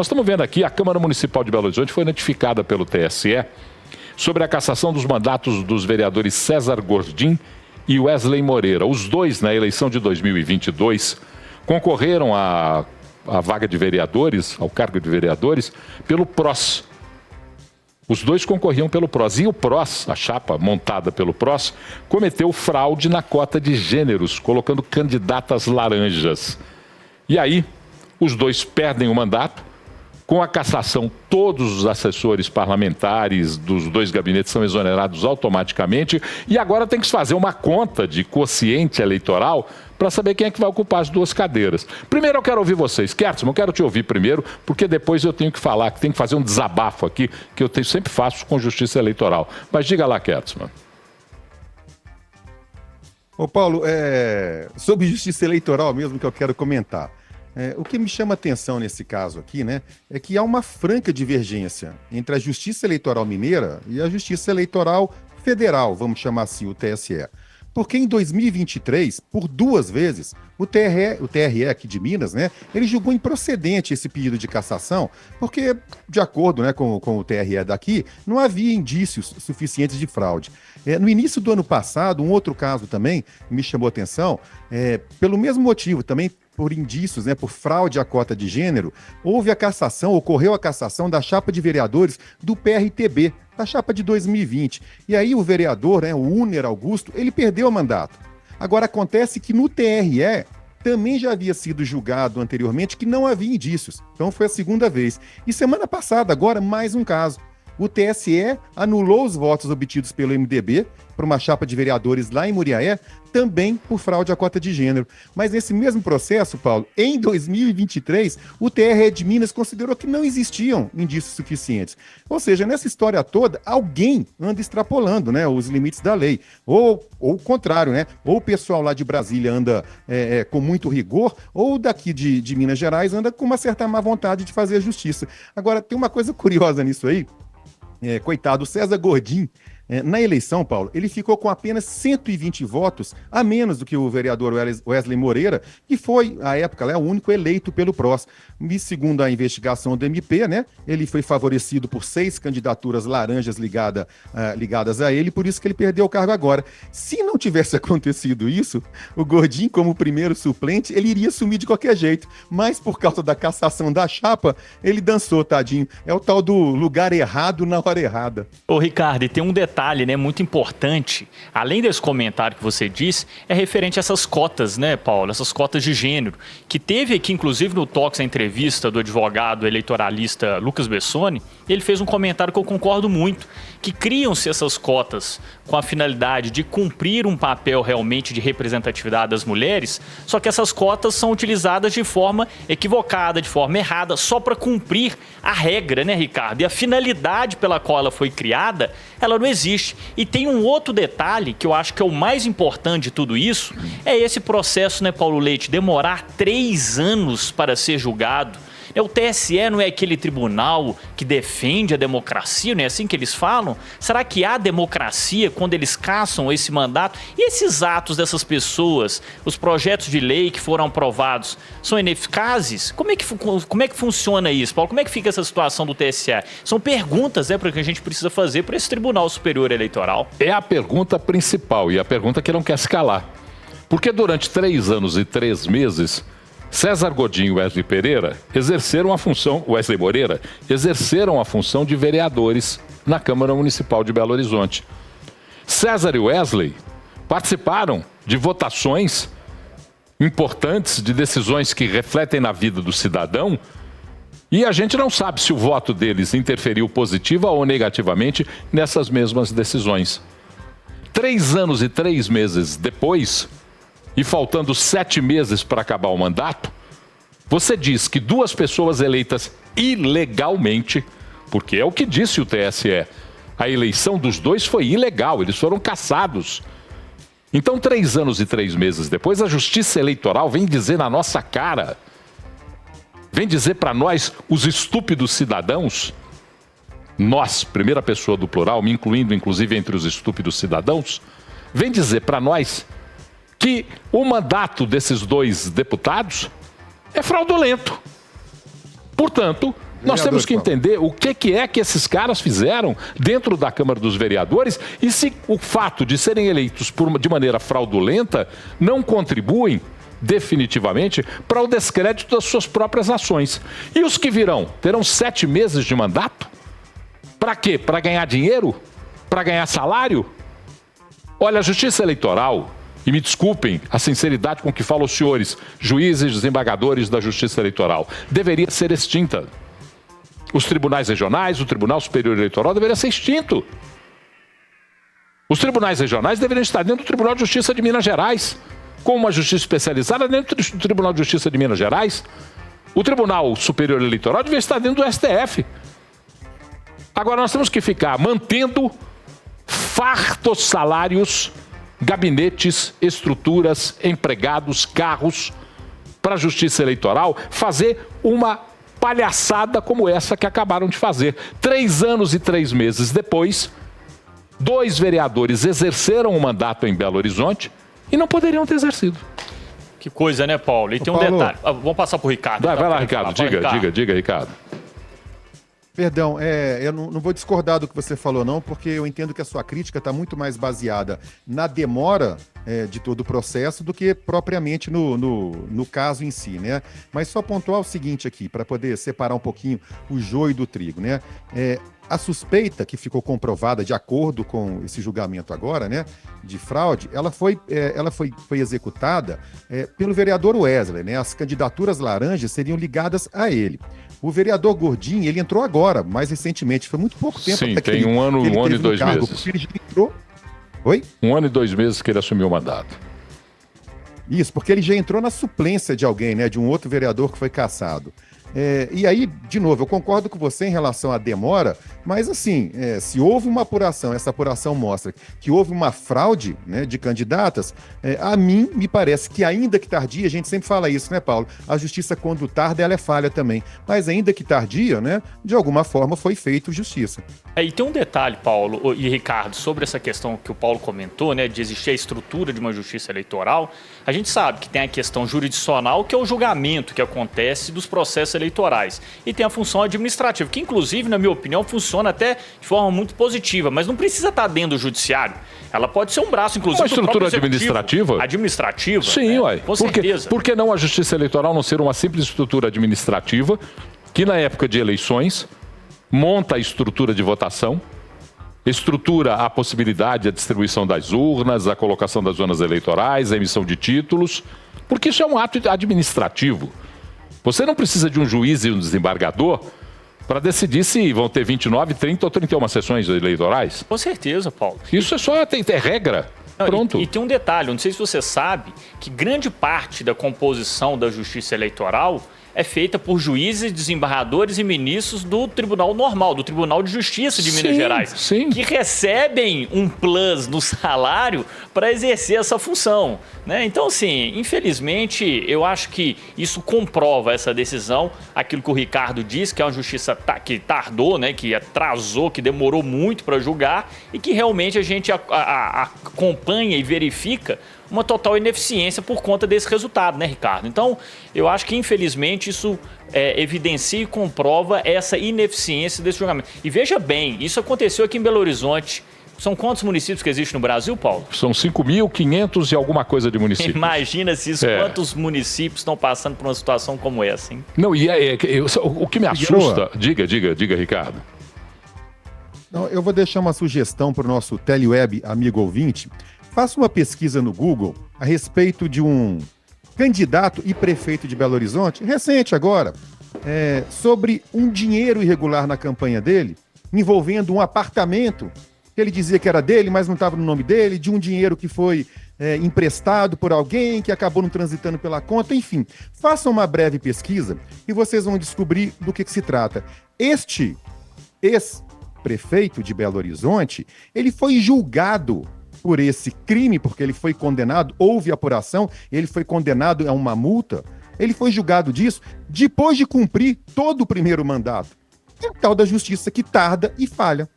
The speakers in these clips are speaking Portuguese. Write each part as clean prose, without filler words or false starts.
Nós estamos vendo aqui, a Câmara Municipal de Belo Horizonte foi notificada pelo TSE sobre a cassação dos mandatos dos vereadores César Gordim e Wesley Moreira. Os dois, na eleição de 2022, concorreram à vaga de vereadores, ao cargo de vereadores, pelo PROS. Os dois concorriam pelo PROS. E o PROS, a chapa montada pelo PROS, cometeu fraude na cota de gêneros, colocando candidatas laranjas. E aí, os dois perdem o mandato. Com a cassação, todos os assessores parlamentares dos dois gabinetes são exonerados automaticamente. E agora tem que se fazer uma conta de quociente eleitoral para saber quem é que vai ocupar as duas cadeiras. Primeiro eu quero ouvir vocês. Kertzmann, eu quero te ouvir primeiro, porque depois eu tenho que falar, que tenho que fazer um desabafo aqui, que eu sempre faço com justiça eleitoral. Mas diga lá, Kertzmann. Ô Paulo, sobre justiça eleitoral mesmo que eu quero comentar. O que me chama atenção nesse caso aqui, né, é que há uma franca divergência entre a Justiça Eleitoral Mineira e a Justiça Eleitoral Federal, vamos chamar assim, o TSE. Porque em 2023, por duas vezes, o TRE aqui de Minas, né, ele julgou improcedente esse pedido de cassação, porque, de acordo, né, com o TRE daqui, não havia indícios suficientes de fraude. No início do ano passado, um outro caso também me chamou a atenção, pelo mesmo motivo, também por indícios, né, por fraude à cota de gênero, ocorreu a cassação da chapa de vereadores do PRTB, da chapa de 2020. E aí o vereador, né, o Uner Augusto, ele perdeu o mandato. Agora acontece que no TRE também já havia sido julgado anteriormente que não havia indícios. Então foi a segunda vez. E semana passada, agora, mais um caso. O TSE anulou os votos obtidos pelo MDB para uma chapa de vereadores lá em Muriaé, também por fraude à cota de gênero. Mas nesse mesmo processo, Paulo, em 2023, o TRE de Minas considerou que não existiam indícios suficientes. Ou seja, nessa história toda, alguém anda extrapolando, né, os limites da lei. Ou o contrário, né? Ou o pessoal lá de Brasília anda com muito rigor, ou daqui de Minas Gerais anda com uma certa má vontade de fazer a justiça. Agora, tem uma coisa curiosa nisso aí. Coitado, o César Gordim, na eleição, Paulo, ele ficou com apenas 120 votos a menos do que o vereador Wesley Moreira, que foi, à época, o único eleito pelo PROS. E segundo a investigação do MP, né, ele foi favorecido por 6 candidaturas laranjas ligadas a ele, por isso que ele perdeu o cargo agora. Se não tivesse acontecido isso, o Gordim, como primeiro suplente, ele iria sumir de qualquer jeito. Mas por causa da cassação da chapa, ele dançou, tadinho. É o tal do lugar errado na hora errada. Ô, Ricardo, e tem um detalhe, né, muito importante, além desse comentário que você disse, é referente a essas cotas, né, Paulo, essas cotas de gênero, que teve aqui, inclusive, no Tox, a entrevista do advogado eleitoralista Lucas Bessoni, ele fez um comentário que eu concordo muito, que criam-se essas cotas com a finalidade de cumprir um papel realmente de representatividade das mulheres, só que essas cotas são utilizadas de forma equivocada, de forma errada, só para cumprir a regra, né, Ricardo? E a finalidade pela qual ela foi criada, ela não existe. E tem um outro detalhe que eu acho que é o mais importante de tudo isso, é esse processo, né, Paulo Leite, demorar 3 anos para ser julgado. O TSE não é aquele tribunal que defende a democracia, não é assim que eles falam? Será que há democracia quando eles caçam esse mandato? E esses atos dessas pessoas, os projetos de lei que foram aprovados, são ineficazes? Como é que funciona isso, Paulo? Como é que fica essa situação do TSE? São perguntas, que a gente precisa fazer para esse Tribunal Superior Eleitoral. É a pergunta principal e a pergunta que não quer se calar. Porque durante 3 anos e 3 meses... César Gordim e Wesley Moreira exerceram a função de vereadores na Câmara Municipal de Belo Horizonte. César e Wesley participaram de votações importantes, de decisões que refletem na vida do cidadão, e a gente não sabe se o voto deles interferiu positiva ou negativamente nessas mesmas decisões. 3 anos e 3 meses depois... e faltando 7 meses para acabar o mandato, você diz que 2 pessoas eleitas ilegalmente, porque é o que disse o TSE, a eleição dos 2 foi ilegal, eles foram cassados. Então, 3 anos e 3 meses depois, a Justiça Eleitoral vem dizer na nossa cara, vem dizer para nós, os estúpidos cidadãos, nós, primeira pessoa do plural, me incluindo inclusive entre os estúpidos cidadãos, vem dizer para nós que o mandato desses 2 deputados é fraudulento. Portanto, Nós temos que entender o que é que esses caras fizeram dentro da Câmara dos Vereadores e se o fato de serem eleitos de maneira fraudulenta não contribuem definitivamente para o descrédito das suas próprias ações. E os que virão terão 7 meses de mandato? Para quê? Para ganhar dinheiro? Para ganhar salário? Olha, a Justiça Eleitoral, e me desculpem a sinceridade com que falam os senhores, juízes, desembargadores da Justiça Eleitoral, deveria ser extinta. Os tribunais regionais, o Tribunal Superior Eleitoral deveria ser extinto. Os tribunais regionais deveriam estar dentro do Tribunal de Justiça de Minas Gerais, com uma justiça especializada dentro do Tribunal de Justiça de Minas Gerais. O Tribunal Superior Eleitoral deveria estar dentro do STF. Agora nós temos que ficar mantendo fartos salários, gabinetes, estruturas, empregados, carros, para a Justiça Eleitoral fazer uma palhaçada como essa que acabaram de fazer. 3 anos e 3 meses depois, 2 vereadores exerceram o mandato em Belo Horizonte e não poderiam ter exercido. Que coisa, né, Paulo? E tem um detalhe. Vamos passar para o Ricardo. Vai lá, Ricardo. Diga, Ricardo. Perdão, eu não vou discordar do que você falou, não, porque eu entendo que a sua crítica está muito mais baseada na demora de todo o processo do que propriamente no caso em si, né? Mas só pontuar o seguinte aqui, para poder separar um pouquinho o joio do trigo, né? A suspeita que ficou comprovada de acordo com esse julgamento agora, né, de fraude, ela foi executada pelo vereador Wesley, né? As candidaturas laranjas seriam ligadas a ele. O vereador Gordinho, ele entrou agora, mais recentemente, foi muito pouco tempo. Sim, tem um ano e 2 meses. Ele já entrou... Oi? 1 ano e 2 meses que ele assumiu o mandato. Isso, porque ele já entrou na suplência de alguém, né, de um outro vereador que foi cassado. E aí, de novo, eu concordo com você em relação à demora, mas assim, se houve uma apuração, essa apuração mostra que houve uma fraude, né, de candidatas, a mim me parece que ainda que tardia, a gente sempre fala isso, né, Paulo? A justiça quando tarda, ela é falha também, mas ainda que tardia, né, de alguma forma foi feito justiça. E tem um detalhe, Paulo e Ricardo, sobre essa questão que o Paulo comentou, né, de existir a estrutura de uma justiça eleitoral. A gente sabe que tem a questão jurisdicional, que é o julgamento que acontece dos processos eleitorais. E tem a função administrativa, que inclusive, na minha opinião, funciona até de forma muito positiva, mas não precisa estar dentro do judiciário. Ela pode ser um braço, inclusive, uma estrutura administrativa? Administrativa? Sim, né? ué. Com certeza. Por que não a Justiça Eleitoral não ser uma simples estrutura administrativa que, na época de eleições, monta a estrutura de votação, estrutura a possibilidade da distribuição das urnas, a colocação das zonas eleitorais, a emissão de títulos, porque isso é um ato administrativo. Você não precisa de um juiz e um desembargador para decidir se vão ter 29, 30 ou 31 sessões eleitorais. Com certeza, Paulo. Isso é só ter regra. Pronto. E tem um detalhe, não sei se você sabe, que grande parte da composição da Justiça Eleitoral é feita por juízes, desembargadores e ministros do Tribunal Normal, do Tribunal de Justiça de Minas Gerais, que recebem um plus no salário para exercer essa função, né? Então, assim, infelizmente, eu acho que isso comprova essa decisão, aquilo que o Ricardo disse, que é uma justiça que tardou, né, que atrasou, que demorou muito para julgar e que realmente a gente acompanha e verifica uma total ineficiência por conta desse resultado, né, Ricardo? Então, eu acho que, infelizmente, isso evidencia e comprova essa ineficiência desse julgamento. E veja bem, isso aconteceu aqui em Belo Horizonte. São quantos municípios que existem no Brasil, Paulo? São 5.500 e alguma coisa de municípios. Imagina se isso, quantos municípios estão passando por uma situação como essa, hein? Não, e o que me assusta... Diga, Ricardo. Não, eu vou deixar uma sugestão para o nosso teleweb amigo ouvinte. Faça uma pesquisa no Google a respeito de um candidato e prefeito de Belo Horizonte, recente agora, sobre um dinheiro irregular na campanha dele, envolvendo um apartamento que ele dizia que era dele, mas não estava no nome dele, de um dinheiro que foi emprestado por alguém, que acabou não transitando pela conta, enfim. Façam uma breve pesquisa e vocês vão descobrir do que se trata. Este ex-prefeito de Belo Horizonte, ele foi julgado por esse crime, porque ele foi condenado, houve apuração, ele foi condenado a uma multa, ele foi julgado disso depois de cumprir todo o primeiro mandato. É o tal da justiça que tarda e falha.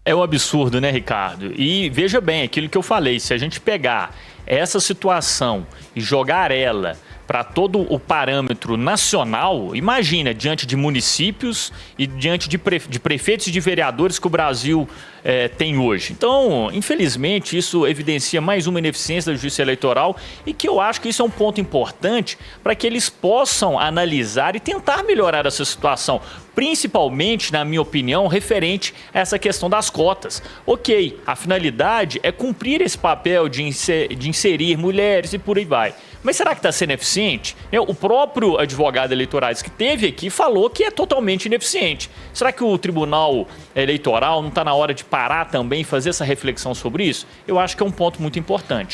É um absurdo, né, Ricardo? E veja bem, aquilo que eu falei, se a gente pegar essa situação e jogar ela para todo o parâmetro nacional, imagina, diante de municípios e diante de prefeitos e de vereadores que o Brasil tem hoje. Então, infelizmente, isso evidencia mais uma ineficiência da Justiça Eleitoral e que eu acho que isso é um ponto importante para que eles possam analisar e tentar melhorar essa situação, principalmente, na minha opinião, referente a essa questão das cotas. Ok, a finalidade é cumprir esse papel de inserir mulheres e por aí vai. Mas será que está sendo eficiente? O próprio advogado eleitoral que teve aqui falou que é totalmente ineficiente. Será que o Tribunal Eleitoral não está na hora de parar também e fazer essa reflexão sobre isso? Eu acho que é um ponto muito importante.